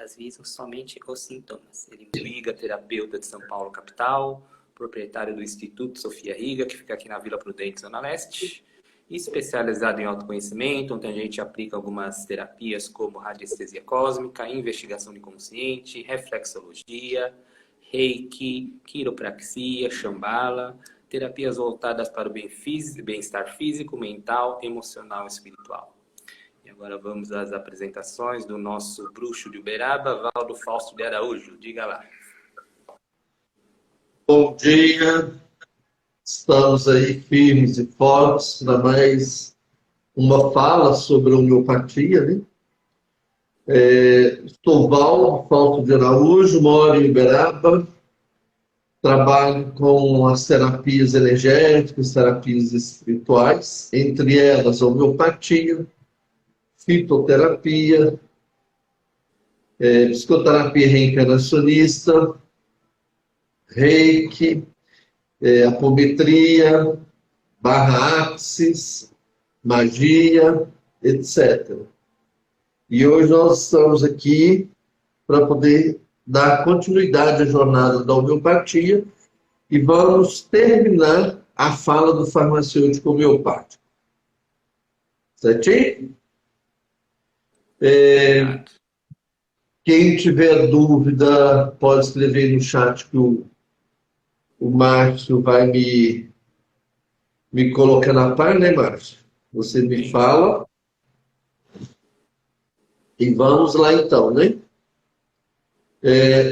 elas visam somente os sintomas. Ele Riga, terapeuta de São Paulo, capital, proprietário do Instituto Sofia Riga, que fica aqui na Vila Prudente, Zona Leste, especializado em autoconhecimento, onde a gente aplica algumas terapias como radiestesia cósmica, investigação de consciente, reflexologia, reiki, quiropraxia, shambhala, terapias voltadas para o bem-estar físico, mental, emocional e espiritual. E agora vamos às apresentações do nosso bruxo de Uberaba, Valdo Fausto de Araújo. Diga lá. Bom dia, estamos aí firmes e fortes para mais uma fala sobre homeopatia, né? Estou Valdo Fausto de Araújo, moro em Uberaba, trabalho com as terapias energéticas, terapias espirituais, entre elas a homeopatia, fitoterapia, psicoterapia reencarnacionista, reiki, apometria, barra axis, magia, etc. E hoje nós estamos aqui para poder dar continuidade à jornada da homeopatia e vamos terminar a fala do farmacêutico homeopático. Certinho? Quem tiver dúvida pode escrever no chat que o Márcio vai me colocar na par, né, Márcio? Você me fala. E vamos lá então, né?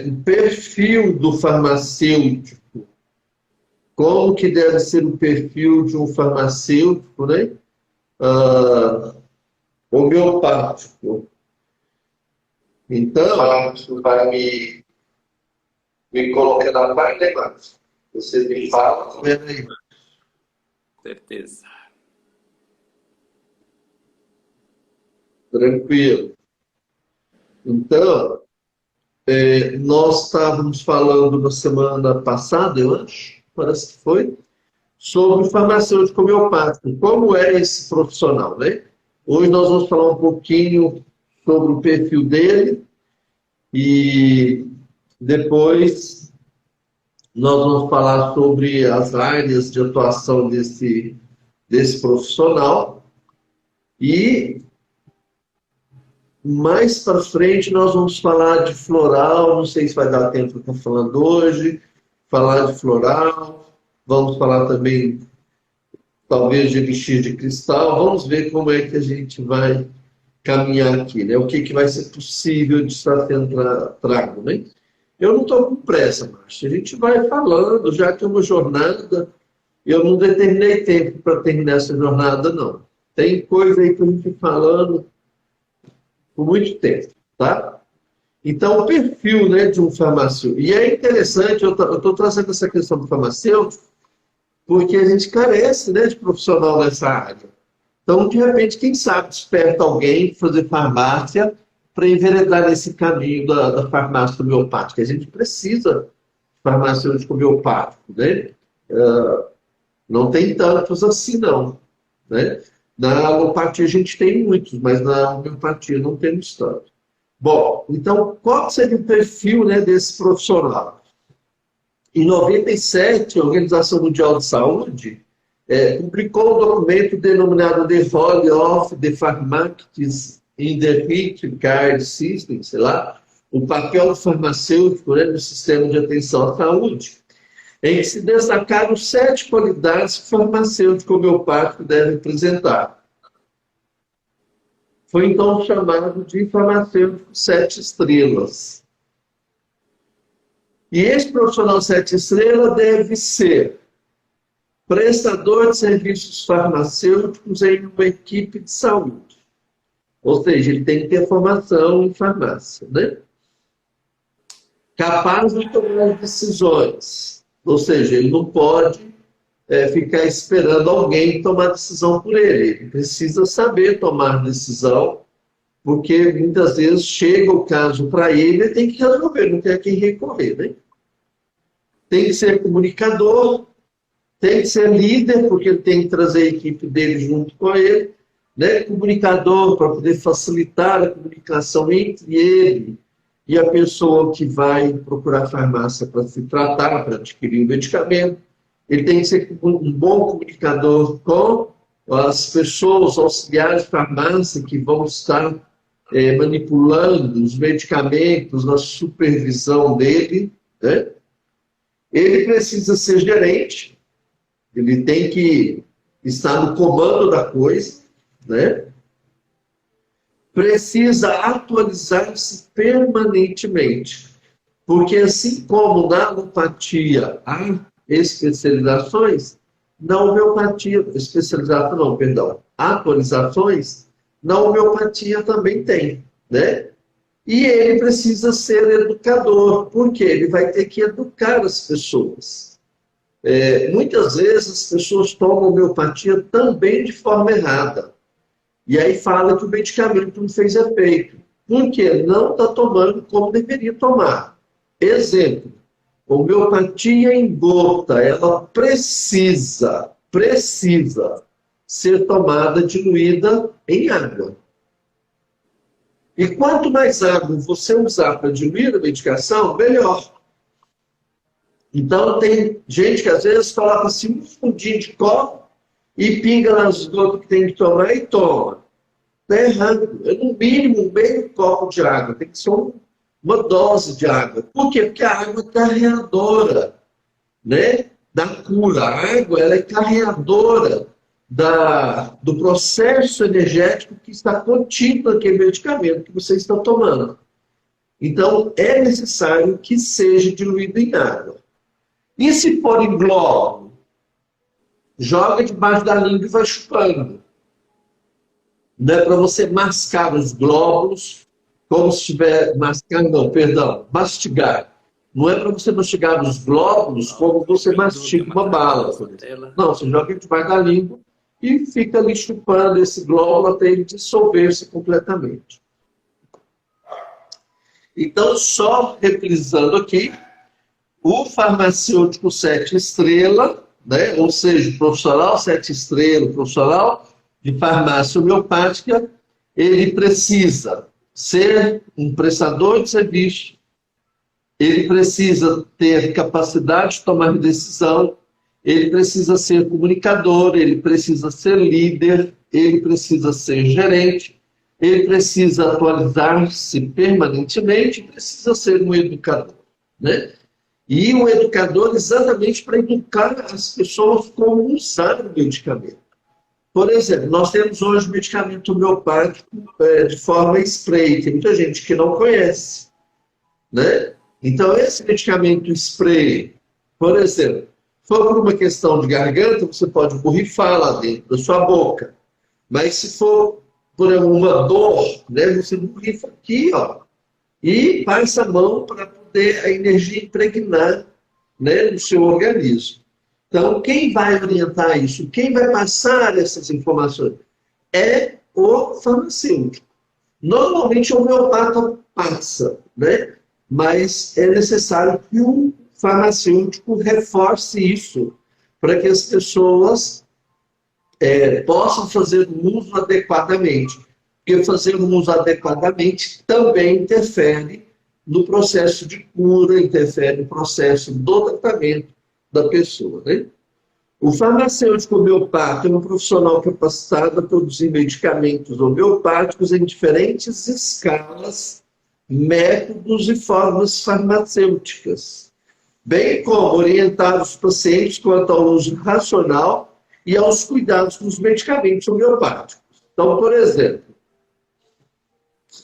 O perfil do farmacêutico. Como que deve ser o perfil de um farmacêutico, né? Homeopático. Então, Márcio vai me colocar na par, né, Márcio? Você me fala. Aí. Certeza. Tranquilo. Então, nós estávamos falando na semana passada, eu acho, parece que foi, sobre o farmacêutico homeopático. Como é esse profissional, né? Hoje nós vamos falar um pouquinho sobre o perfil dele e depois nós vamos falar sobre as áreas de atuação desse profissional e mais para frente nós vamos falar de floral, não sei se vai dar tempo para estar falando hoje, falar de floral, vamos falar também talvez de elixir de cristal, vamos ver como é que a gente vai caminhar aqui, né? O que vai ser possível de estar sendo trago, né? Eu não estou com pressa, Márcio. A gente vai falando, já que é uma jornada, eu não determinei tempo para terminar essa jornada, não. Tem coisa aí para a gente ir falando por muito tempo, tá? Então, o perfil, né, de um farmacêutico. E é interessante, eu estou trazendo essa questão do farmacêutico, porque a gente carece, né, de profissional nessa área. Então, de repente, quem sabe desperta alguém fazer farmácia para enveredar nesse caminho da farmácia homeopática. A gente precisa de farmacêutico homeopático, né? Não tem tantos assim, não. Né? Na alopatia a gente tem muitos, mas na homeopatia não temos tanto. Bom, então, qual seria o perfil, né, desse profissional? Em 97, a Organização Mundial de Saúde publicou um documento denominado The Role of the Pharmacists in the Healthcare System, sei lá, o papel do farmacêutico, né, no sistema de atenção à saúde, em que se destacaram 7 qualidades que o farmacêutico homeopático deve apresentar. Foi então chamado de farmacêutico 7 estrelas. E esse profissional 7 estrelas deve ser prestador de serviços farmacêuticos em uma equipe de saúde. Ou seja, ele tem que ter formação em farmácia, né? Capaz de tomar decisões. Ou seja, ele não pode ficar esperando alguém tomar decisão por ele. Ele precisa saber tomar decisão, porque muitas vezes chega o caso para ele e tem que resolver, não tem a quem recorrer, né? Tem que ser comunicador, tem que ser líder, porque ele tem que trazer a equipe dele junto com ele, né? Comunicador para poder facilitar a comunicação entre ele e a pessoa que vai procurar farmácia para se tratar, para adquirir o medicamento, ele tem que ser um bom comunicador com as pessoas auxiliares de farmácia que vão estar manipulando os medicamentos na supervisão dele, né? Ele precisa ser gerente, ele tem que estar no comando da coisa, né? Precisa atualizar-se permanentemente, porque assim como na alopatia há especializações, na homeopatia, atualizações, na homeopatia também tem, né? E ele precisa ser educador, porque ele vai ter que educar as pessoas. Muitas vezes as pessoas tomam homeopatia também de forma errada. E aí fala que o medicamento não fez efeito. Por quê? Não está tomando como deveria tomar. Exemplo, homeopatia em gota, ela precisa ser tomada diluída em água. E quanto mais água você usar para diluir a medicação, melhor. Então, tem gente que às vezes coloca assim um fundinho de copo e pinga nas gotas que tem que tomar e toma. Está errado. É no mínimo meio copo de água. Tem que ser uma dose de água. Por quê? Porque a água é carreadora, né, da cura. A água ela é carreadora do processo energético que está contido naquele medicamento que você está tomando. Então, é necessário que seja diluído em água. E se for em glóbulo? Joga debaixo da língua e vai chupando. Não é para você mascar os glóbulos, como se estiver mastigar. Não é para você mastigar os glóbulos como você mastiga uma bala. Não, você joga debaixo da língua e fica ali chupando esse glóbulo até ele dissolver-se completamente. Então, só reprisando aqui, o farmacêutico 7 estrelas, né? Ou seja, o profissional 7 estrelas, o profissional de farmácia homeopática, ele precisa ser um prestador de serviço, ele precisa ter capacidade de tomar decisão, ele precisa ser comunicador, ele precisa ser líder, ele precisa ser gerente, ele precisa atualizar-se permanentemente, precisa ser um educador, né? E um educador exatamente para educar as pessoas como usar o medicamento. Por exemplo, nós temos hoje medicamento homeopático de forma spray. Tem muita gente que não conhece, né? Então, esse medicamento spray, por exemplo, for por uma questão de garganta, você pode borrifar lá dentro da sua boca. Mas se for por uma dor, né, você borrifa aqui, ó, e passa a mão para poder a energia impregnar, né, no seu organismo. Então, quem vai orientar isso? Quem vai passar essas informações? É o farmacêutico. Normalmente o homeopata passa, né? Mas é necessário que o farmacêutico reforce isso para que as pessoas possam fazer o uso adequadamente. Porque fazer o uso adequadamente também interfere no processo de cura, interfere no processo do tratamento da pessoa, né? O farmacêutico homeopata é um profissional capacitado a produzir medicamentos homeopáticos em diferentes escalas, métodos e formas farmacêuticas, bem como orientar os pacientes quanto ao uso racional e aos cuidados com os medicamentos homeopáticos. Então, por exemplo,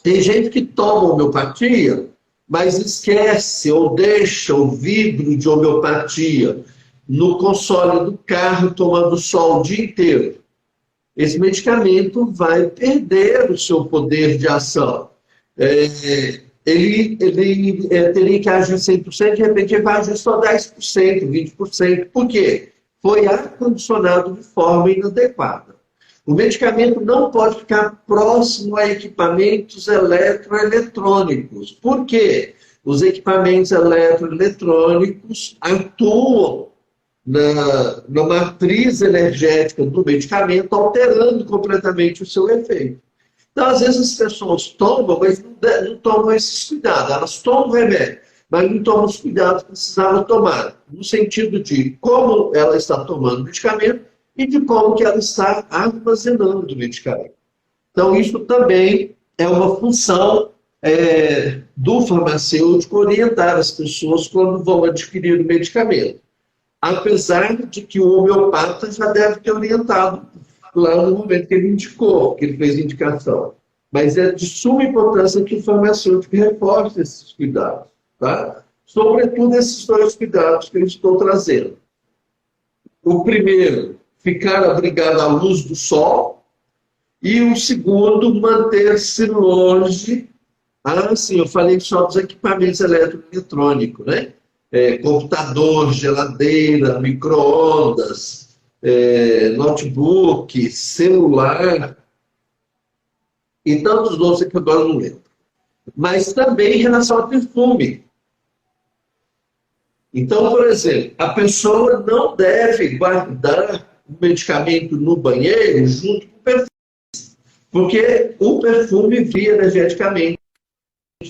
tem gente que toma homeopatia, mas esquece ou deixa o vidro de homeopatia no console do carro tomando sol o dia inteiro. Esse medicamento vai perder o seu poder de ação. Ele teria que agir 100%, de repente ele vai agir só 10%, 20%. Por quê? Foi acondicionado de forma inadequada. O medicamento não pode ficar próximo a equipamentos eletroeletrônicos. Por quê? Os equipamentos eletroeletrônicos atuam na matriz energética do medicamento, alterando completamente o seu efeito. Então, às vezes, as pessoas tomam, mas não tomam esses cuidados. Elas tomam o remédio, mas não tomam os cuidados que precisavam tomar. No sentido de como ela está tomando o medicamento e de como que ela está armazenando o medicamento. Então, isso também é uma função do farmacêutico orientar as pessoas quando vão adquirir o medicamento. Apesar de que o homeopata já deve ter orientado lá no momento que ele indicou, que ele fez indicação. Mas é de suma importância que o farmacêutico reforce esses cuidados, tá? Sobretudo esses dois cuidados que eu estou trazendo. O primeiro, ficar abrigado à luz do sol, e o segundo, manter-se longe. Sim, eu falei só dos equipamentos eletroeletrônicos, né? Computador, geladeira, micro-ondas, notebook, celular e tantos outros que agora não lembro. Mas também em relação ao perfume. Então, por exemplo, a pessoa não deve guardar o medicamento no banheiro junto com o perfume, porque o perfume via energeticamente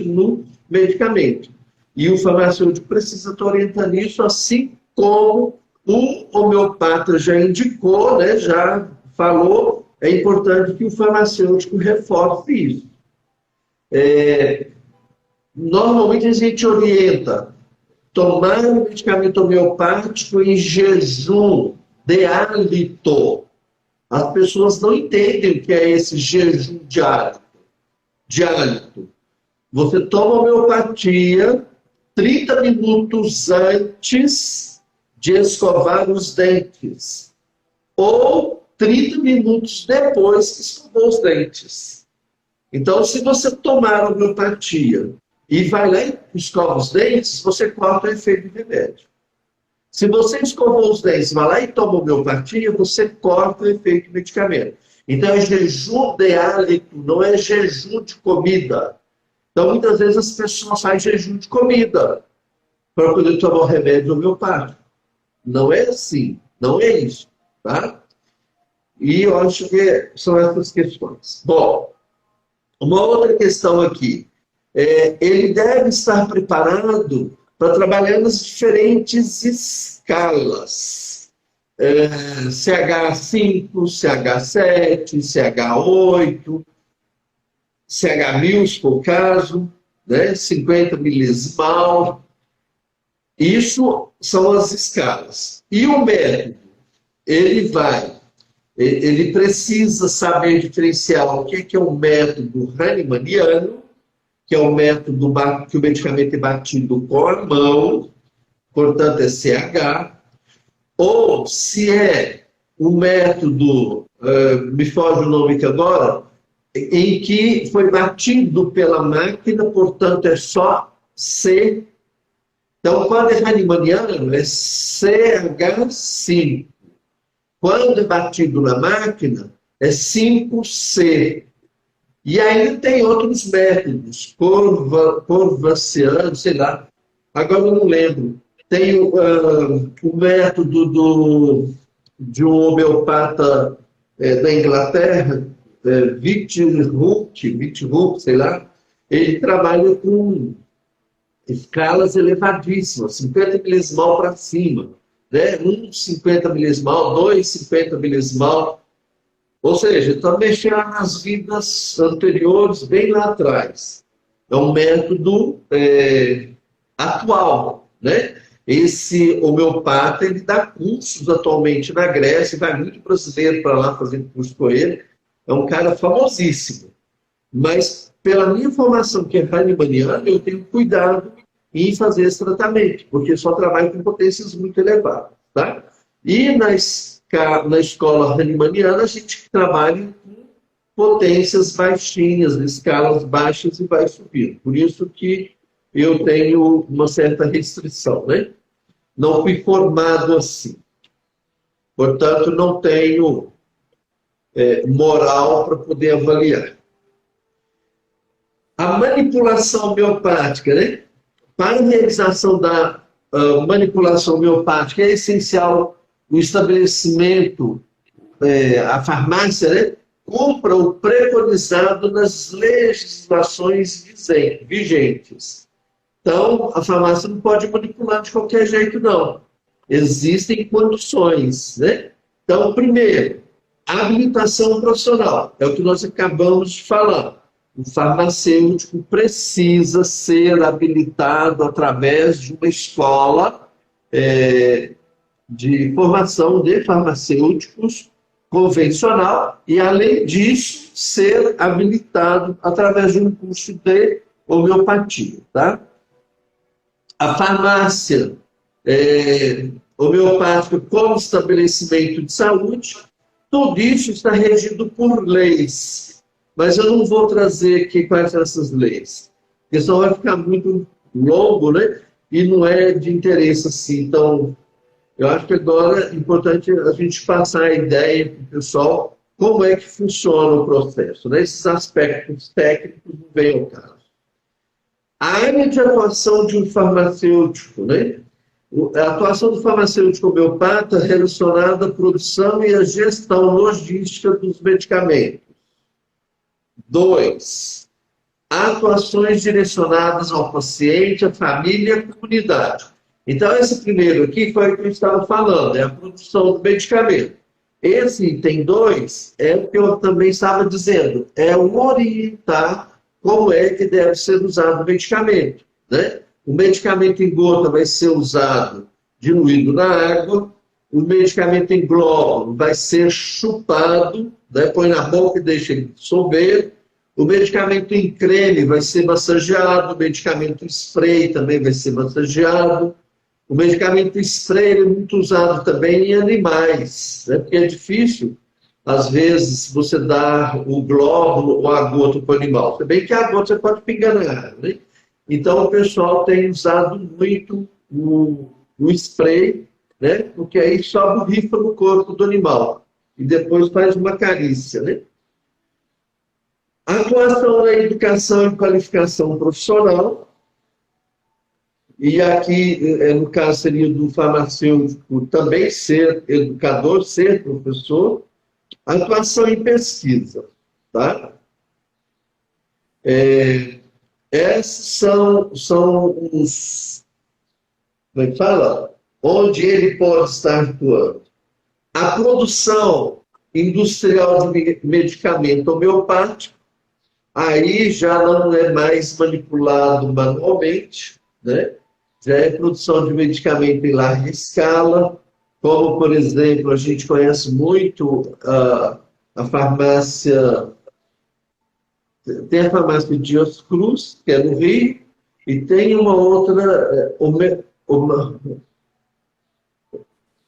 no medicamento. E o farmacêutico precisa estar orientando isso, assim como o homeopata já indicou, né, já falou, é importante que o farmacêutico reforce isso. Normalmente a gente orienta tomar o medicamento homeopático em jejum de hálito. As pessoas não entendem o que é esse jejum de hálito. Você toma homeopatia 30 minutos antes de escovar os dentes, ou 30 minutos depois que escovou os dentes. Então, se você tomar homeopatia e vai lá e escova os dentes, você corta o efeito do remédio. Se você escovou os dentes, vai lá e toma homeopatia, você corta o efeito do medicamento. Então, é jejum de hálito, não é jejum de comida. Então, muitas vezes as pessoas fazem jejum de comida para poder tomar o remédio homeopático. Não é assim, não é isso, tá? E eu acho que são essas questões. Bom, uma outra questão aqui. Ele deve estar preparado para trabalhar nas diferentes escalas. CH5, CH7, CH8, CH1000, se for o caso, né? 50 milesimal. Isso são as escalas. E o método, ele precisa saber diferenciar o que é um método hahnemanniano, que é o método que o medicamento é batido com a mão, portanto é CH, ou se é o método, me foge o nome aqui agora, em que foi batido pela máquina, portanto é só C. Então, quando é hahnemanniano, é CH5. Quando é batido na máquina, é 5C. E ainda tem outros métodos, Courvoisier, sei lá, agora eu não lembro. Tem o método de um homeopata da Inglaterra, Wittrock, sei lá, ele trabalha com escalas elevadíssimas, 50 milesimal para cima, né? 50 milesimal, 50 milesimal, ou seja, está mexendo nas vidas anteriores, bem lá atrás. É um método atual, né? Esse homeopata, ele dá cursos atualmente na Grécia, vai muito brasileiro para lá fazendo curso com ele, é um cara famosíssimo. Mas, pela minha formação, que é hahnemanniana, eu tenho cuidado em fazer esse tratamento, porque só trabalho com potências muito elevadas, tá? E na escola hahnemanniana, a gente trabalha com potências baixinhas, escalas baixas e vai subindo. Por isso que eu tenho uma certa restrição, né? Não fui formado assim. Portanto, não tenho moral para poder avaliar. A manipulação homeopática, né? Para a realização da manipulação homeopática é essencial o estabelecimento, a farmácia, né? cumpra o preconizado nas legislações vigentes. Então, a farmácia não pode manipular de qualquer jeito, não. Existem condições, né? Então, primeiro, habilitação profissional. É o que nós acabamos de falar. O farmacêutico precisa ser habilitado através de uma escola de formação de farmacêuticos convencional e, além disso, ser habilitado através de um curso de homeopatia. Tá? A farmácia homeopática como estabelecimento de saúde, tudo isso está regido por leis. Mas eu não vou trazer aqui quais são essas leis, porque senão vai ficar muito longo, né? E não é de interesse assim. Então, eu acho que agora é importante a gente passar a ideia para o pessoal como é que funciona o processo, né? Esses aspectos técnicos não vêm ao caso. A área de atuação de um farmacêutico, né? A atuação do farmacêutico homeopata relacionada à produção e à gestão logística dos medicamentos. 2. Atuações direcionadas ao paciente, à família e à comunidade. Então, esse primeiro aqui foi o que eu estava falando, é a produção do medicamento. Esse item 2 é o que eu também estava dizendo, é o orientar como é que deve ser usado o medicamento, né? O medicamento em gota vai ser usado diluído na água, o medicamento em glóbulo vai ser chupado, né? Põe na boca e deixa ele dissolver. O medicamento em creme vai ser massageado, o medicamento em spray também vai ser massageado. O medicamento spray é muito usado também em animais, né? Porque é difícil, às vezes, você dar o glóbulo ou a gota para o animal. Se bem que a gota você pode pingar na água, né? Então, o pessoal tem usado muito o spray, né? Porque aí só borrifa no corpo do animal e depois faz uma carícia, né? A atuação na educação e qualificação profissional, e aqui, no caso, seria do farmacêutico também ser educador, ser professor. Atuação em pesquisa, tá? Esses são os... Como é que fala? Onde ele pode estar atuando. A produção industrial de medicamento homeopático, aí já não é mais manipulado manualmente, né? Já é produção de medicamento em larga escala, como, por exemplo, a gente conhece muito a farmácia, tem a farmácia Dias Cruz, que é no Rio, e tem uma outra,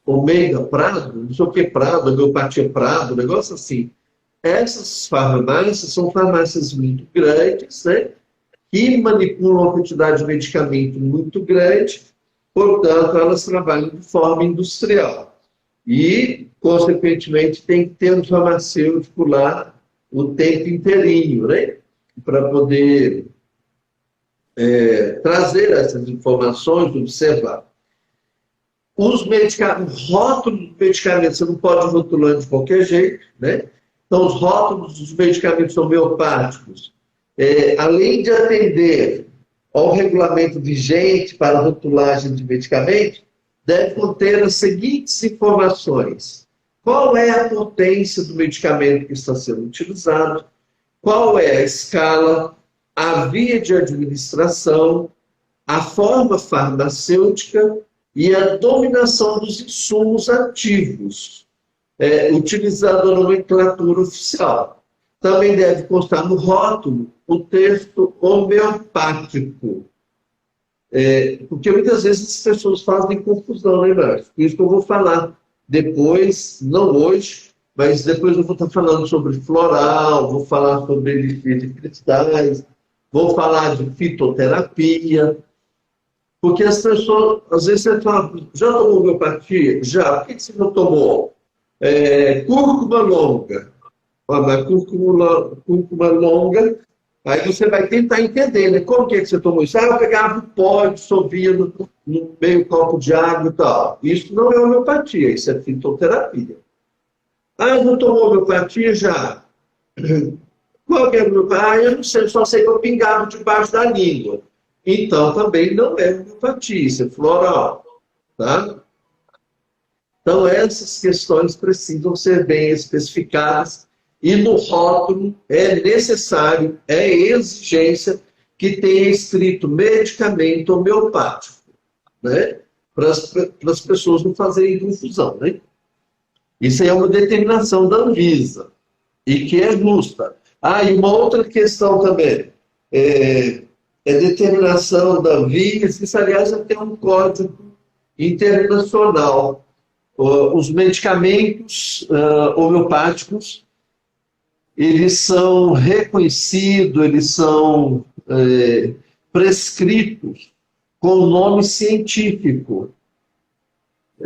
Omega Prado, não sei o que Prado, homeopatia Prado, um negócio assim. Essas farmácias são farmácias muito grandes, né? Que manipulam uma quantidade de medicamento muito grande, portanto, elas trabalham de forma industrial. E, consequentemente, tem que ter um farmacêutico lá o tempo inteirinho, né? Para poder trazer essas informações, observar. Os medicamentos, rótulos dos medicamentos, você não pode rotular de qualquer jeito, né? Então, os rótulos dos medicamentos homeopáticos, além de atender ao regulamento vigente para a rotulagem de medicamentos, deve conter as seguintes informações. Qual é a potência do medicamento que está sendo utilizado? Qual é a escala, a via de administração, a forma farmacêutica e a dominação dos insumos ativos, utilizando a nomenclatura oficial. Também deve constar no rótulo o texto homeopático, porque muitas vezes as pessoas fazem confusão, né, Márcio? Por isso que eu vou falar depois, não hoje, mas depois eu vou estar falando sobre floral, vou falar sobre elixir de cristais, vou falar de fitoterapia, porque as pessoas, às vezes você fala, já tomou homeopatia? Já. Por que você não tomou? Cúrcuma longa. Mas cúrcuma longa, aí você vai tentar entender, né? Como que é que você tomou isso? Eu pegava o pó, dissolvia no meio copo de água e tal. Isso não é homeopatia, isso é fitoterapia. Não tomou homeopatia? Já. Qual que é eu não sei, só sei que eu pingava debaixo da língua. Então, também não é homeopatia, isso é floral. Tá? Então, essas questões precisam ser bem especificadas e no rótulo é necessário, é exigência que tenha escrito medicamento homeopático, né? Para as pessoas não fazerem confusão, né? Isso é uma determinação da Anvisa e que é justa. E uma outra questão também é determinação da Anvisa, isso aliás é ter um código internacional. Os medicamentos homeopáticos, eles são reconhecidos, eles são prescritos com nome científico.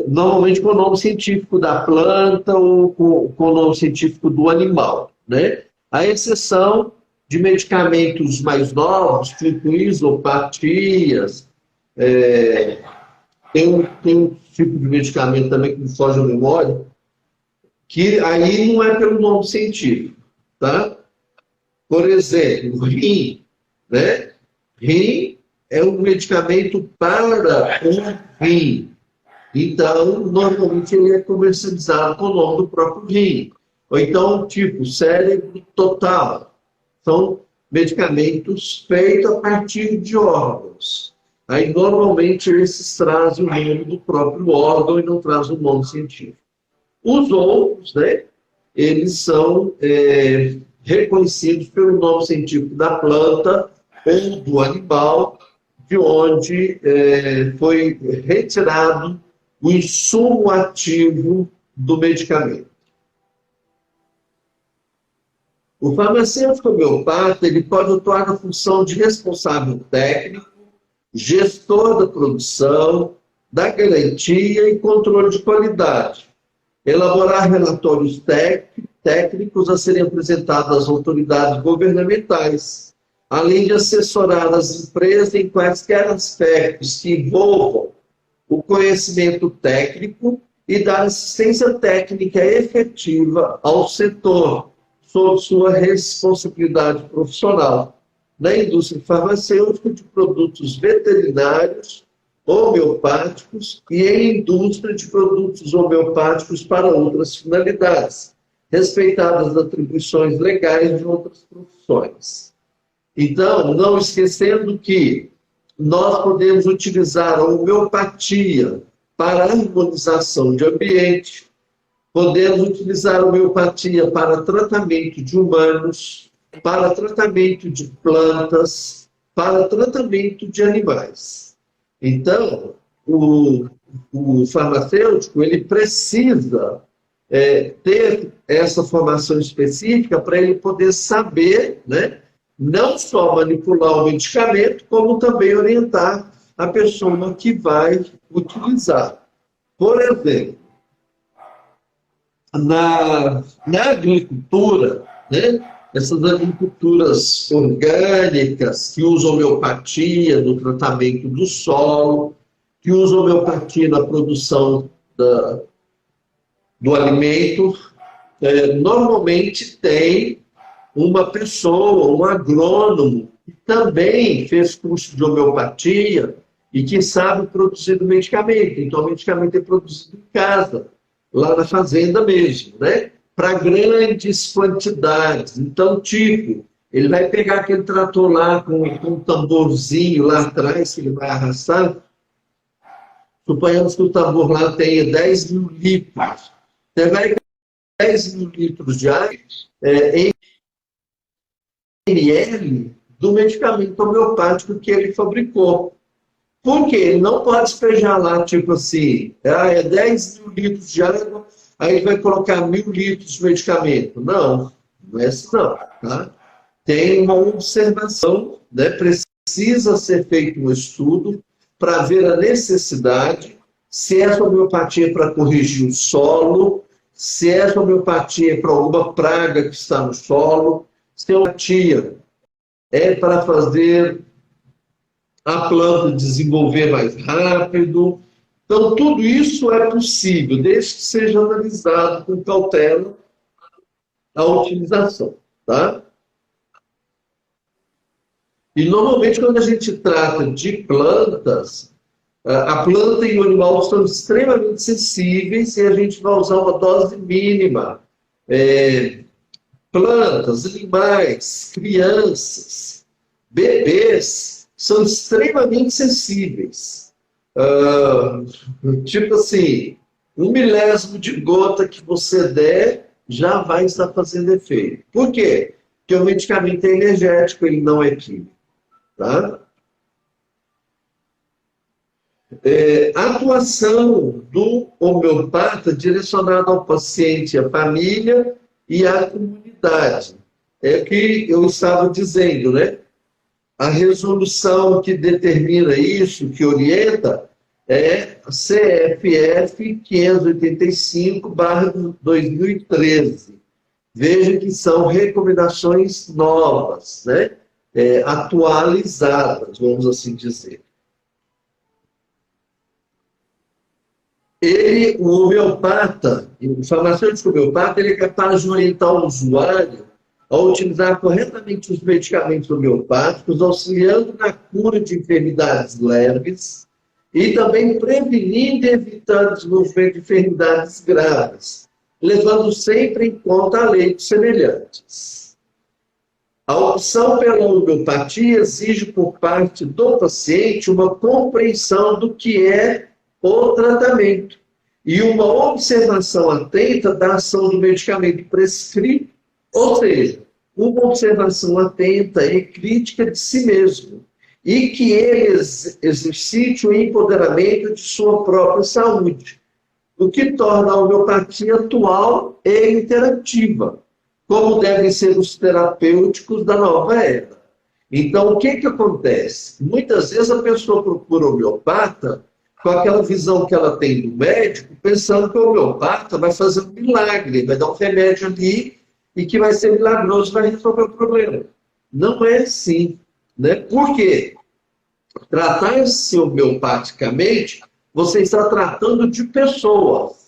Normalmente com o nome científico da planta ou com o nome científico do animal, né? À exceção de medicamentos mais novos, tipo isopatias, tem um tipo de medicamento também que me foge a memória, que aí não é pelo nome científico, tá? Por exemplo, rim, né? Rim é um medicamento para o rim. Então, normalmente ele é comercializado com o nome do próprio rim. Ou então, tipo, cérebro total. São medicamentos feitos a partir de órgãos. Aí, normalmente, esses trazem o nome do próprio órgão e não trazem o nome científico. Os outros, né, eles são reconhecidos pelo nome científico da planta ou do animal, de onde foi retirado o insumo ativo do medicamento. O farmacêutico homeopata ele pode atuar na função de responsável técnico, gestor da produção, da garantia e controle de qualidade, elaborar relatórios técnicos a serem apresentados às autoridades governamentais, além de assessorar as empresas em quaisquer aspectos que envolvam o conhecimento técnico e dar assistência técnica efetiva ao setor, sob sua responsabilidade profissional, na indústria farmacêutica de produtos veterinários, homeopáticos e em indústria de produtos homeopáticos para outras finalidades, respeitadas as atribuições legais de outras profissões. Então, não esquecendo que nós podemos utilizar a homeopatia para harmonização de ambiente, podemos utilizar a homeopatia para tratamento de humanos, para tratamento de plantas, para tratamento de animais. Então, o farmacêutico ele precisa ter essa formação específica para ele poder saber, né, não só manipular o medicamento, como também orientar a pessoa que vai utilizar. Por exemplo, na agricultura, né, essas agriculturas orgânicas que usam homeopatia no tratamento do solo, que usam homeopatia na produção do alimento, normalmente tem uma pessoa, um agrônomo, que também fez curso de homeopatia e que sabe produzir o medicamento. Então, o medicamento é produzido em casa, lá na fazenda mesmo, né? Para grandes quantidades. Então, tipo, ele vai pegar aquele trator lá com um tamborzinho lá atrás que ele vai arrastar. Suponhamos que o tambor lá tenha 10 mil litros. Você vai 10 mil litros de água em ml do medicamento homeopático que ele fabricou. Porque ele não pode despejar lá, tipo assim, 10 mil litros de água, aí ele vai colocar 1.000 litros de medicamento. Não, não é assim não. Tá? Tem uma observação, né? Precisa ser feito um estudo para ver a necessidade, se essa homeopatia é para corrigir o solo, se essa homeopatia é para alguma praga que está no solo, se a homeopatia é para fazer a planta desenvolver mais rápido. Então, tudo isso é possível, desde que seja analisado com cautela a utilização. tá? E normalmente quando a gente trata de plantas, a planta e o animal são extremamente sensíveis e a gente vai usar uma dose mínima. Plantas, animais, crianças, bebês são extremamente sensíveis. Tipo assim, 1 milésimo de gota que você der já vai estar fazendo efeito. Por quê? Porque o medicamento é energético, ele não é químico. Tá? A atuação do homeopata direcionada ao paciente, à família e à comunidade. É o que eu estava dizendo, né? A resolução que determina isso, que orienta, é a CFF 585/2013. Veja que são recomendações novas, né? Atualizadas, vamos assim dizer. O homeopata, o farmacêutico homeopata, ele é capaz de orientar o usuário a utilizar corretamente os medicamentos homeopáticos, auxiliando na cura de enfermidades leves e também prevenindo e evitando o desenvolvimento de enfermidades graves, levando sempre em conta a lei de semelhantes. A opção pela homeopatia exige por parte do paciente uma compreensão do que é o tratamento e uma observação atenta da ação do medicamento prescrito, ou seja, uma observação atenta e crítica de si mesmo, e que ele exercite o empoderamento de sua própria saúde, o que torna a homeopatia atual e interativa, como devem ser os terapêuticos da nova era. Então, o que acontece? Muitas vezes a pessoa procura o homeopata com aquela visão que ela tem do médico, pensando que o homeopata vai fazer um milagre, vai dar um remédio ali e que vai ser milagroso, vai resolver o problema. Não é assim, né? Por quê? Tratar-se homeopaticamente, você está tratando de pessoas.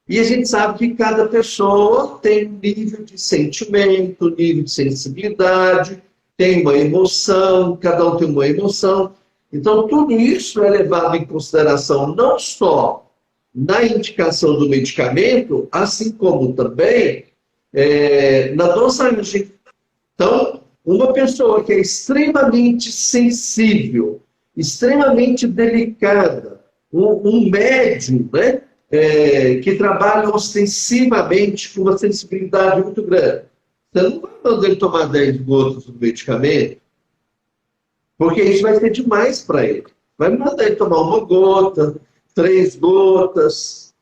E a gente sabe que cada pessoa tem um nível de sentimento, um nível de sensibilidade, tem uma emoção, cada um tem uma emoção. Então, tudo isso é levado em consideração não só na indicação do medicamento, assim como também na dosagem. Então, uma pessoa que é extremamente sensível, extremamente delicada, um médium, né, que trabalha ostensivamente com uma sensibilidade muito grande, você não vai mandar ele tomar 10 gotas do medicamento, porque isso vai ser demais para ele. Vai mandar ele tomar 1 gota, 3 gotas,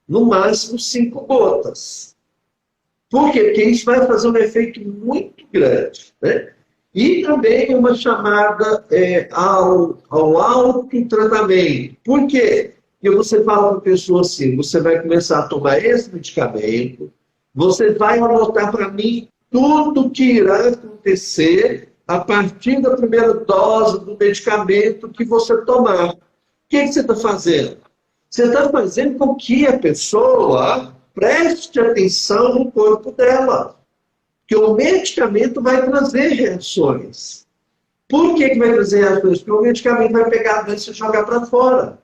no máximo 5 gotas. Por quê? Porque isso vai fazer um efeito muito grande, né? E também uma chamada ao autotratamento. Por quê? Porque você fala para a pessoa assim, você vai começar a tomar esse medicamento, você vai anotar para mim tudo o que irá acontecer a partir da primeira dose do medicamento que você tomar. O que você está fazendo? Você está fazendo com que a pessoa preste atenção no corpo dela. Porque o medicamento vai trazer reações. Por que vai trazer reações? Porque o medicamento vai pegar a doença e jogar para fora.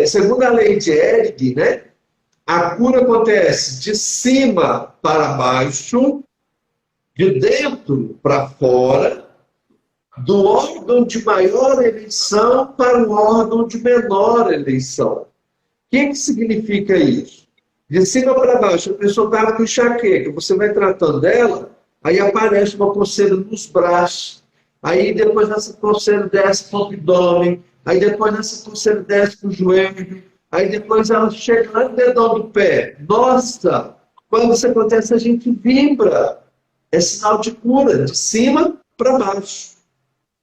Segundo a lei de Ehring, né, a cura acontece de cima para baixo, de dentro para fora, do órgão de maior eleição para o órgão de menor eleição. O que significa isso? De cima para baixo, a pessoa está com enxaqueca, você vai tratando dela, aí aparece uma coceira nos braços, aí depois essa coceira desce para o abdômen, aí depois essa coceira desce para o joelho, aí depois ela chega lá no dedão do pé. Nossa, quando isso acontece, a gente vibra. É sinal de cura, de cima para baixo.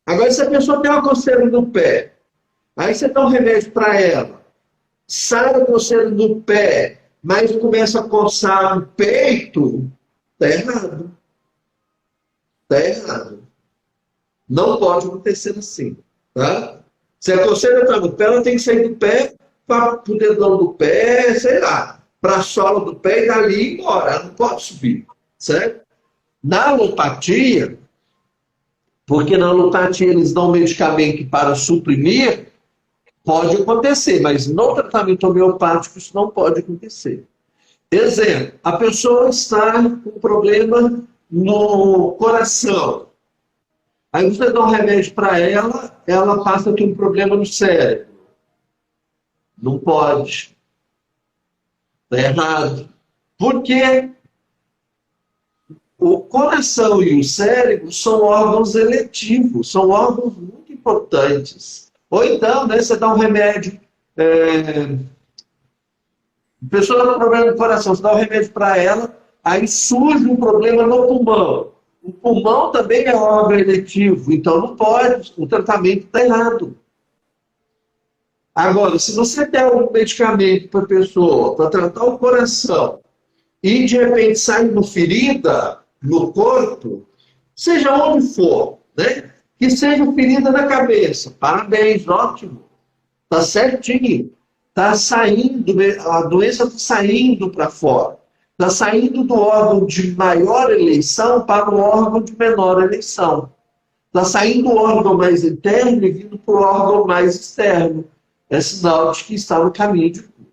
Agora, se a pessoa tem uma coceira no pé, aí você dá um remédio para ela, sai a coceira no pé, mas começa a coçar o peito, está errado. Está errado. Não pode acontecer assim. Tá? Se a coceira está no pé, ela tem que sair do pé para o dedão do pé, sei lá, para a sola do pé e dali ir embora. Ela não pode subir. Certo? Na alopatia, porque na alopatia eles dão medicamento para suprimir, pode acontecer, mas no tratamento homeopático isso não pode acontecer. Exemplo, a pessoa está com problema no coração. Aí você dá um remédio para ela, ela passa a ter um problema no cérebro. Não pode. Está errado. Por quê? O coração e o cérebro são órgãos eletivos, são órgãos muito importantes. Ou então, né, você dá um remédio. A pessoa tem um problema no coração, você dá um remédio para ela, aí surge um problema no pulmão. O pulmão também é órgão eletivo, então não pode, o tratamento está errado. Agora, se você der um medicamento para a pessoa, para tratar o coração, e de repente sai uma ferida no corpo, seja onde for, né? Que seja ferida na cabeça, parabéns, ótimo, está certinho, está saindo, a doença está saindo para fora. Está saindo do órgão de maior eleição para o órgão de menor eleição. Está saindo do órgão mais interno e vindo para o órgão mais externo. É sinal de que está no caminho de cura.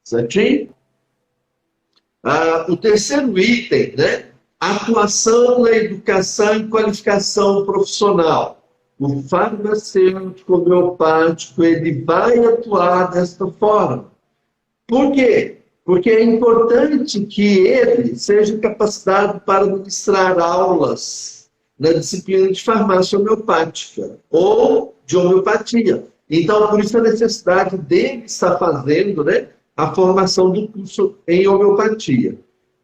Certinho? O terceiro item, né? Atuação na educação e qualificação profissional. O farmacêutico homeopático, ele vai atuar desta forma. Por quê? Porque é importante que ele seja capacitado para ministrar aulas na disciplina de farmácia homeopática ou de homeopatia. Então, por isso a necessidade dele estar fazendo, né, a formação do curso em homeopatia.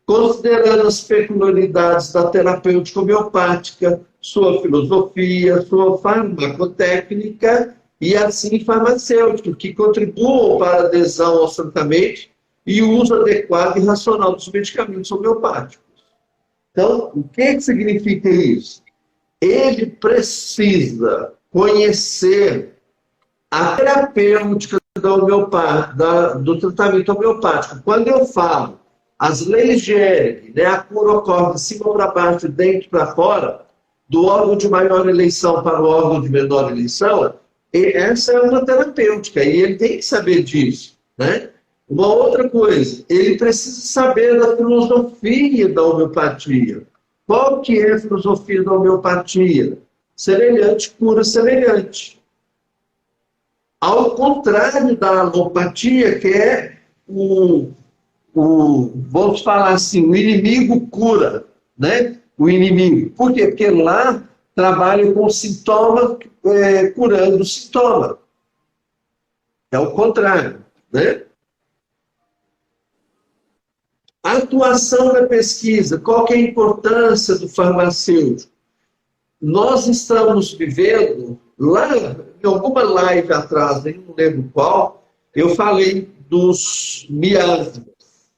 Considerando as peculiaridades da terapêutica homeopática, sua filosofia, sua farmacotécnica e assim farmacêutica, que contribuam para a adesão aos tratamentos e o uso adequado e racional dos medicamentos homeopáticos. Então, o que significa isso? Ele precisa conhecer a terapêutica do tratamento homeopático. Quando eu falo as leis de Hering, né, a cura ocorre de cima para baixo, de dentro para fora, do órgão de maior eleição para o órgão de menor eleição, essa é uma terapêutica, e ele tem que saber disso, né? Uma outra coisa, ele precisa saber da filosofia da homeopatia. Qual que é a filosofia da homeopatia? Semelhante cura semelhante. Ao contrário da alopatia, que é vamos falar assim, o inimigo cura, né? O inimigo. Por quê? Porque lá trabalha com o sintoma, curando o sintoma. É o contrário, né? A atuação da pesquisa, qual que é a importância do farmacêutico? Nós estamos vivendo, lá em alguma live atrás, nem não lembro qual, eu falei dos miasmas,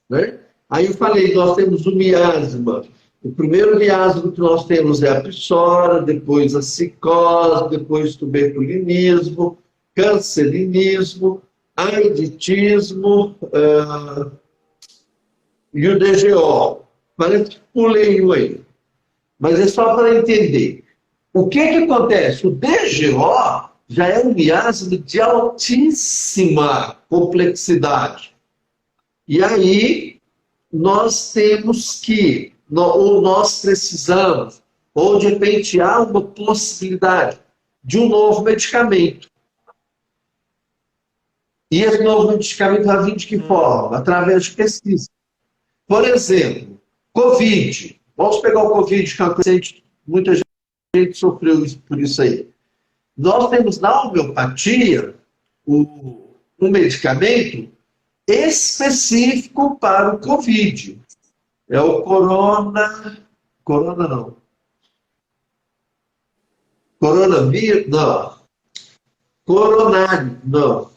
né? Aí eu falei, nós temos o miasma. O primeiro miasma que nós temos é a psora, depois a psicose, depois o tuberculinismo, cancerinismo, aiditismo, e o DGO. Parece que pulei um aí. Mas é só para entender. O que acontece? O DGO já é um miasma de altíssima complexidade. E aí, nós temos que, ou nós precisamos, ou de repente há uma possibilidade de um novo medicamento. E esse novo medicamento vai vir de que forma? Através de pesquisa. Por exemplo, Covid. Vamos pegar o Covid, que é uma coisa que muita gente sofreu por isso aí. Nós temos na homeopatia um medicamento específico para o Covid. É o coronavírus, não. Coronário, não.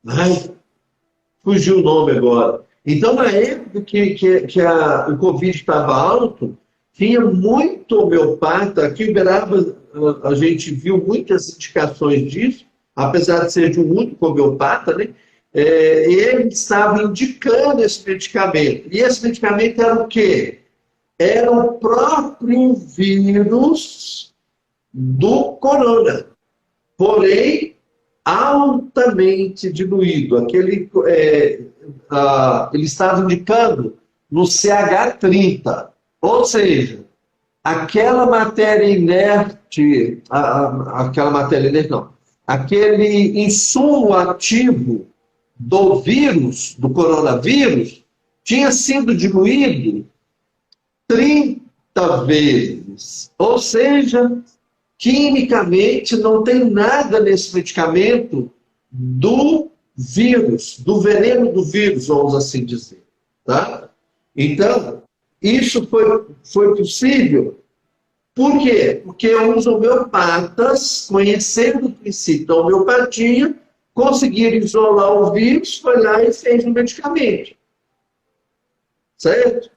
Ai, fugiu o nome agora. Então, na época que o Covid estava alto, tinha muito homeopata. Aqui em Uberaba, a gente viu muitas indicações disso, apesar de ser de um único homeopata, né? ele estava indicando esse medicamento. E esse medicamento era o quê? Era o próprio vírus do corona, porém altamente diluído. Ele estava indicando no CH30, ou seja, aquela matéria inerte, aquele insumo ativo do vírus, do coronavírus, tinha sido diluído 30 vezes. Ou seja, quimicamente não tem nada nesse medicamento do vírus, do veneno do vírus, vamos assim dizer. Tá? Então, isso foi possível. Por quê? Porque os homeopatas, conhecendo o princípio da homeopatia, conseguiram isolar o vírus, foi lá e fez um medicamento. Certo?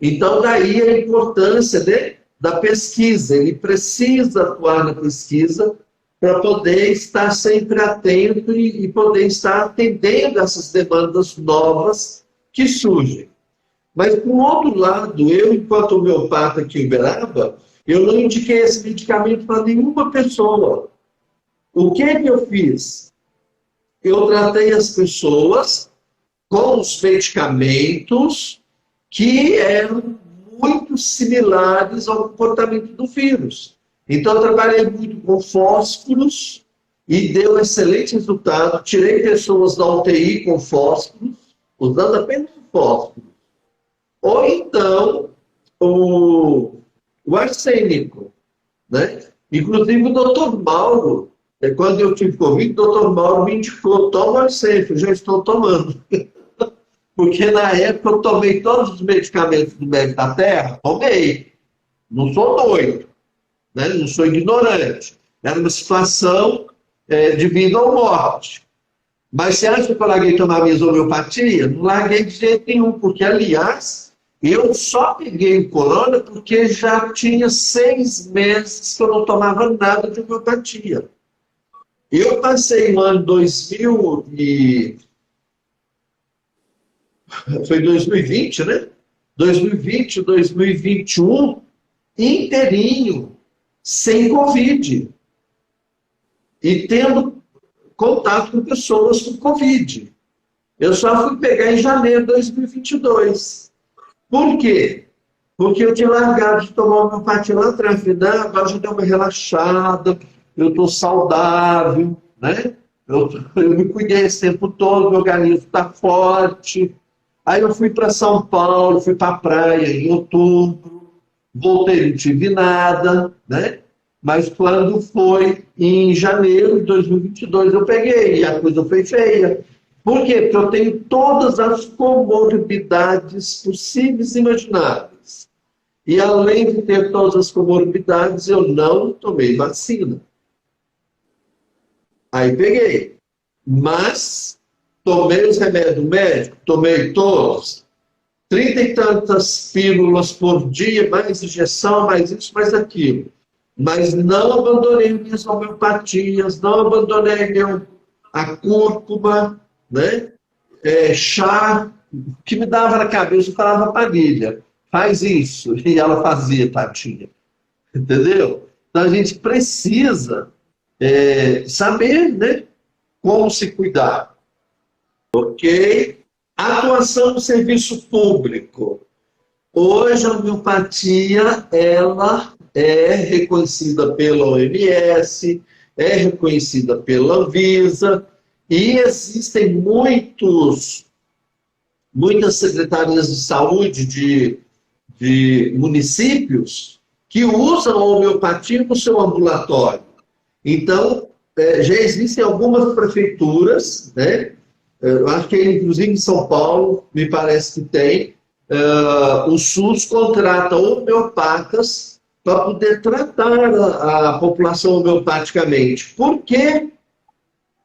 Então, daí a importância, né, da pesquisa. Ele precisa atuar na pesquisa para poder estar sempre atento e poder estar atendendo essas demandas novas que surgem. Mas, por outro lado, eu, enquanto homeopata aqui em Uberaba, eu não indiquei esse medicamento para nenhuma pessoa. O que eu fiz? Eu tratei as pessoas com os medicamentos que eram muito similares ao comportamento do vírus. Então, eu trabalhei muito com fósforos e deu excelente resultado. Tirei pessoas da UTI com fósforos, usando apenas fósforos. Ou então, o arsênico. Né? Inclusive, o doutor Mauro, quando eu tive Covid, o doutor Mauro me indicou: toma arsênico, eu já estou tomando. Porque na época eu tomei todos os medicamentos do Médico da Terra, tomei. Não sou doido, né? Não sou ignorante. Era uma situação de vida ou morte. Mas você acha que eu larguei tomar minha homeopatia? Não larguei de jeito nenhum, porque, aliás, eu só peguei o corona porque já tinha 6 meses que eu não tomava nada de homeopatia. Eu passei no ano 2020, né? 2020, 2021, inteirinho, sem Covid. E tendo contato com pessoas com Covid. Eu só fui pegar em janeiro de 2022. Por quê? Porque eu tinha largado de tomar homeopatia lá atrás. Agora já deu uma relaxada, eu estou saudável, né? Eu me cuidei esse tempo todo, meu organismo está forte. Aí eu fui para São Paulo, fui para a praia em outubro, voltei, não tive nada, né? Mas quando foi em janeiro de 2022 eu peguei, e a coisa foi feia. Por quê? Porque eu tenho todas as comorbidades possíveis e imagináveis. E além de ter todas as comorbidades, eu não tomei vacina. Aí peguei. Mas tomei os remédios médicos, tomei todos. 30 e tantas pílulas por dia, mais injeção, mais isso, mais aquilo. Mas não abandonei minhas homeopatias, não abandonei a cúrcuma, né? Chá, o que me dava na cabeça, eu falava para a Lília, faz isso, e ela fazia, tadinha. Entendeu? Então a gente precisa saber, né, como se cuidar. Ok? Atuação no serviço público. Hoje a homeopatia, ela é reconhecida pela OMS, é reconhecida pela Anvisa, e existem muitas secretarias de saúde de municípios que usam a homeopatia no seu ambulatório. Então, já existem algumas prefeituras, né? Eu acho que, inclusive, em São Paulo, me parece que tem, o SUS contrata homeopatas para poder tratar a população homeopaticamente. Por quê?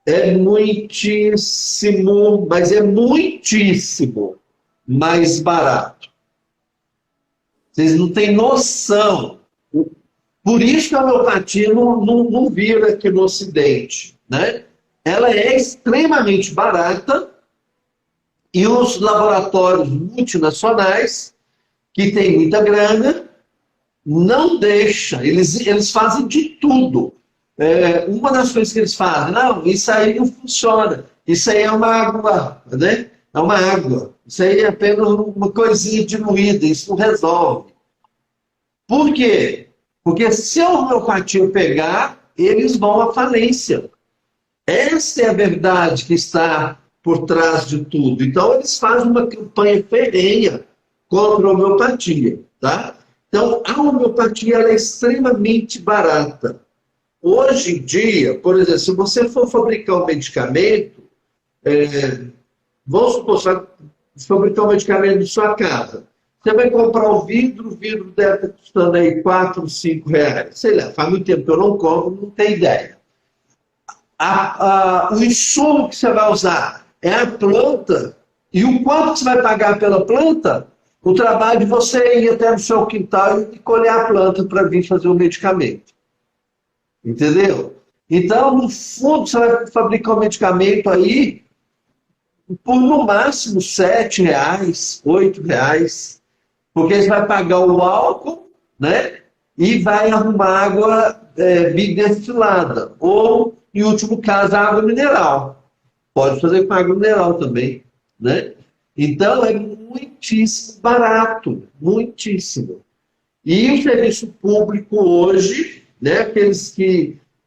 É muitíssimo, mas é muitíssimo mais barato. Vocês não têm noção. Por isso que a homeopatia não vira aqui no Ocidente, né? ela é extremamente barata e os laboratórios multinacionais, que têm muita grana, não deixam, eles fazem de tudo. Uma das coisas que eles fazem, não, isso aí não funciona, isso aí é uma água, né? É uma água, isso aí é apenas uma coisinha diluída, isso não resolve. Por quê? Porque se a homeopatia pegar, eles vão à falência. Essa é a verdade que está por trás de tudo. Então, eles fazem uma campanha ferrenha contra a homeopatia, tá? Então, a homeopatia ela é extremamente barata. Hoje em dia, por exemplo, se você for fabricar um medicamento, vamos supor, você vai fabricar um medicamento na sua casa. Você vai comprar o vidro deve estar custando aí 4, 5 reais. Sei lá, faz muito tempo que eu não compro, não tenho ideia. O insumo que você vai usar é a planta, e o quanto você vai pagar pela planta, o trabalho de você ir até no seu quintal e colher a planta para vir fazer o medicamento. Entendeu? Então, no fundo, você vai fabricar um medicamento aí por no máximo 7 reais, 8 reais, porque você vai pagar o álcool, né? E vai arrumar água bidestilada, ou, em último caso, água mineral. Pode fazer com água mineral também, né? Então, é muitíssimo barato, muitíssimo. E o serviço público hoje, né,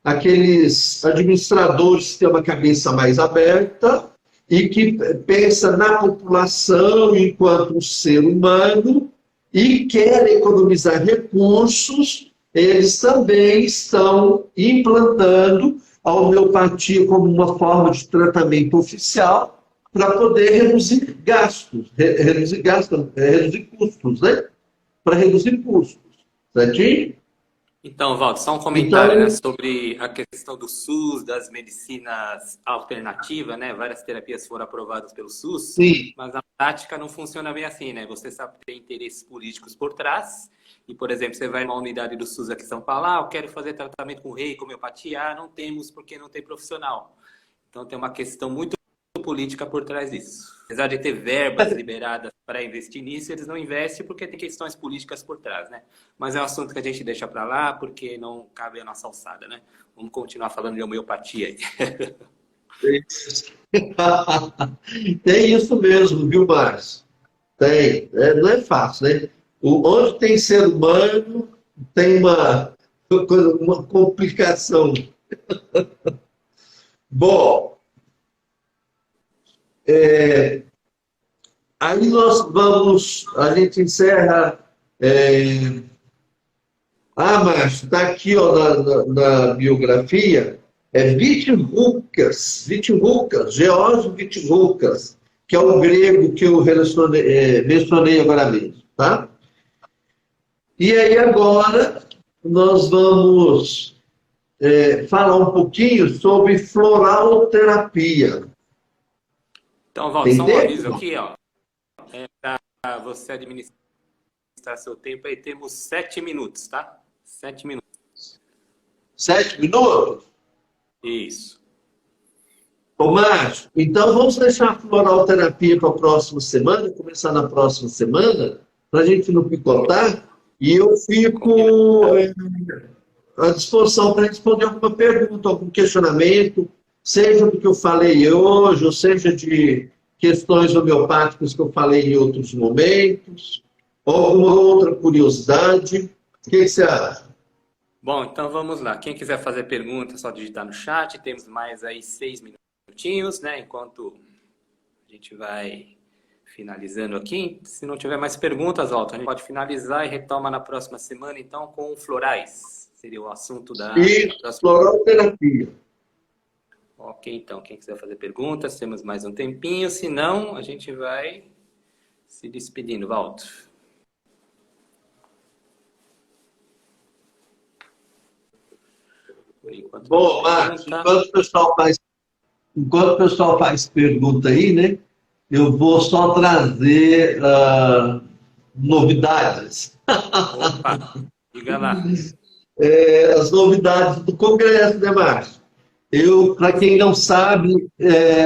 aqueles administradores que têm uma cabeça mais aberta e que pensa na população enquanto um ser humano e quer economizar recursos, eles também estão implantando a homeopatia como uma forma de tratamento oficial para poder reduzir gastos, reduzir custos, né? Para reduzir custos, certinho? Então, Walter, só um comentário, Então, né, sobre a questão do SUS, das medicinas alternativas, né? Várias terapias foram aprovadas pelo SUS, sim, mas na prática não funciona bem assim, né? Você sabe que tem interesses políticos por trás. E, por exemplo, você vai numa unidade do SUS aqui em São Paulo, eu quero fazer tratamento com rei, com homeopatia, não temos porque não tem profissional. Então tem uma questão muito política por trás disso. Apesar de ter verbas liberadas para investir nisso, eles não investem porque tem questões políticas por trás, né? Mas é um assunto que a gente deixa para lá porque não cabe a nossa alçada, né? Vamos continuar falando de homeopatia aí. tem isso mesmo, viu, Márcio? Tem. Não é fácil, né? Onde tem ser humano, tem uma complicação. Bom, aí a gente encerra. Márcio, está aqui ó, na biografia, Vitivucas, Geórgio Vitivucas, que é o grego que eu mencionei agora mesmo, tá? E aí agora nós vamos falar um pouquinho sobre floraloterapia. Então, Walter, só um aviso aqui, ó. Para você administrar seu tempo aí, temos 7 minutos, tá? 7 minutos. 7 minutos? Isso. Ô, Márcio, então vamos deixar a floraloterapia para a próxima semana, começar na próxima semana, para a gente não picotar, e eu fico à disposição para responder alguma pergunta, algum questionamento, seja do que eu falei hoje, ou seja de questões homeopáticas que eu falei em outros momentos, ou alguma outra curiosidade. O que você acha? Bom, então vamos lá. Quem quiser fazer pergunta, é só digitar no chat. Temos mais aí 6 minutinhos, né? Enquanto a gente vai finalizando aqui. Se não tiver mais perguntas, Walter, a gente pode finalizar e retoma na próxima semana, então, com florais. Seria o assunto da próxima. Floraloterapia. Ok, então, quem quiser fazer perguntas, temos mais um tempinho. Se não, a gente vai se despedindo, Walter. Bom, Marcos, enquanto o pessoal faz pergunta aí, né? Eu vou só trazer novidades. Opa, diga lá. As novidades do Congresso, né, Márcio? Para quem não sabe,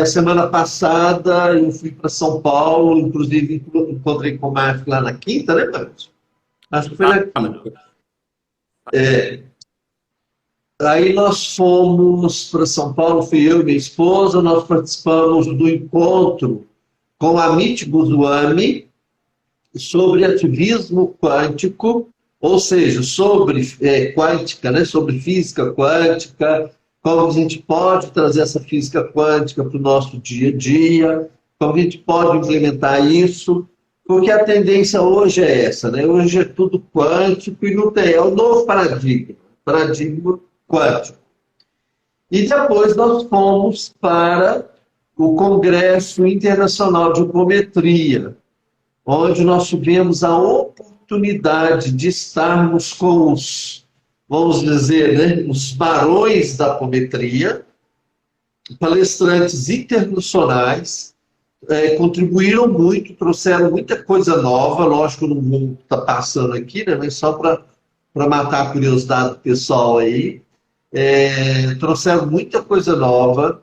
semana passada eu fui para São Paulo, inclusive encontrei com o Marcos lá na quinta, né, Marcos? Acho que foi na quinta. Aí nós fomos para São Paulo, fui eu e minha esposa, nós participamos do encontro com a Amit Goswami sobre ativismo quântico, ou seja, sobre quântica, né, sobre física quântica, como a gente pode trazer essa física quântica para o nosso dia a dia, como a gente pode implementar isso, porque a tendência hoje é essa, né? Hoje é tudo quântico e não tem, é o novo paradigma quântico. E depois nós fomos para o Congresso Internacional de Opometria, onde nós tivemos a oportunidade de estarmos com os, vamos dizer, né, os barões da apometria, palestrantes internacionais, contribuíram muito, trouxeram muita coisa nova, lógico, não vou estar passando aqui, né, mas só para matar a curiosidade do pessoal aí, trouxeram muita coisa nova,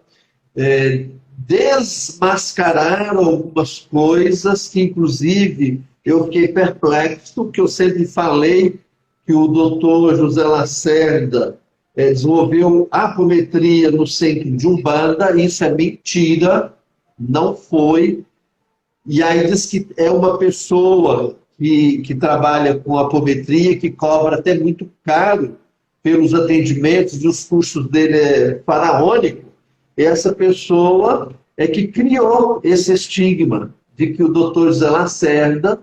desmascararam algumas coisas que, inclusive, eu fiquei perplexo, porque eu sempre falei que o doutor José Lacerda desenvolveu apometria no centro de Umbanda. Isso é mentira, não foi. E aí diz que é uma pessoa que trabalha com apometria, que cobra até muito caro pelos atendimentos, e os custos dele é faraônico. Essa pessoa é que criou esse estigma de que o doutor José Lacerda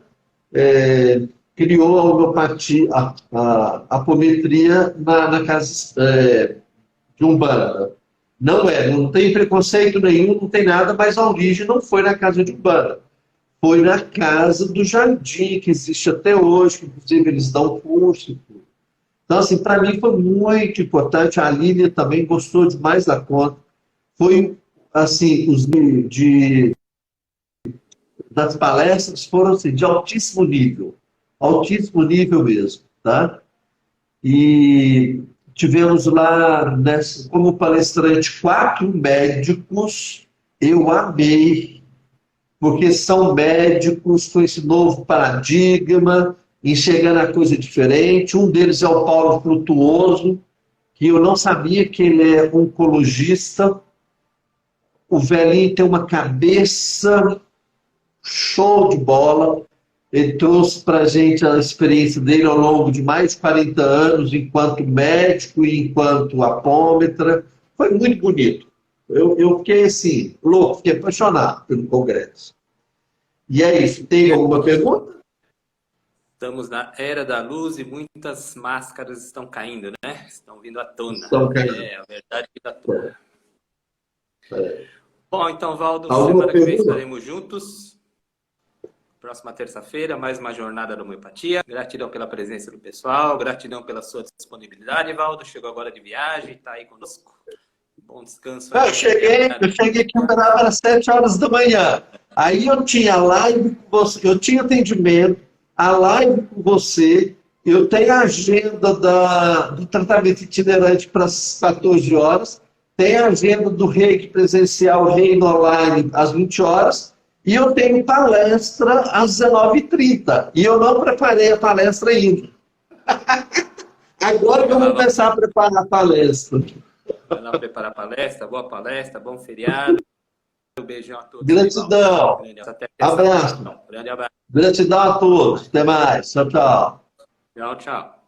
criou a homeopatia, a apometria na casa de Umbanda. Não tem preconceito nenhum, não tem nada, mas a origem não foi na casa de Umbanda. Foi na casa do Jardim, que existe até hoje, que inclusive eles dão curso. Então, assim, para mim foi muito importante. A Lília também gostou demais da conta. Foi, assim, das palestras foram assim, de altíssimo nível mesmo, tá? E tivemos lá, como palestrante, 4 médicos. Eu amei, porque são médicos com esse novo paradigma, enxergando a coisa diferente. Um deles é o Paulo Frutuoso, que eu não sabia que ele é oncologista. O velhinho tem uma cabeça show de bola. Ele trouxe para a gente a experiência dele ao longo de mais de 40 anos, enquanto médico e enquanto apômetra. Foi muito bonito. Eu fiquei assim, louco, fiquei apaixonado pelo Congresso. E é isso. Tem alguma pergunta? Estamos na era da luz e muitas máscaras estão caindo, né? Estão vindo à tona. Estão caindo. A verdade que está toda. Bom, então, Valdo, Alguma semana que vem pergunta? estaremos juntos. Próxima terça-feira, mais uma jornada da homeopatia. Gratidão pela presença do pessoal, gratidão pela sua disponibilidade, Valdo. Chegou agora de viagem, está aí conosco. Bom descanso. Eu cheguei aqui, o canal era 7 horas da manhã. Aí eu tinha live com você, eu tinha atendimento, a live com você, eu tenho a agenda do tratamento itinerante para as 14 horas, tenho a agenda do reiki presencial, reino online às 20 horas, e eu tenho palestra às 19h30. E eu não preparei a palestra ainda. Agora que eu vou começar a preparar a palestra. Vai lá preparar a palestra, boa palestra, bom feriado. Um beijão a todos. Gratidão. Abraço. Grande abraço. Gratidão a todos. Até mais. Tchau, tchau. Tchau, tchau.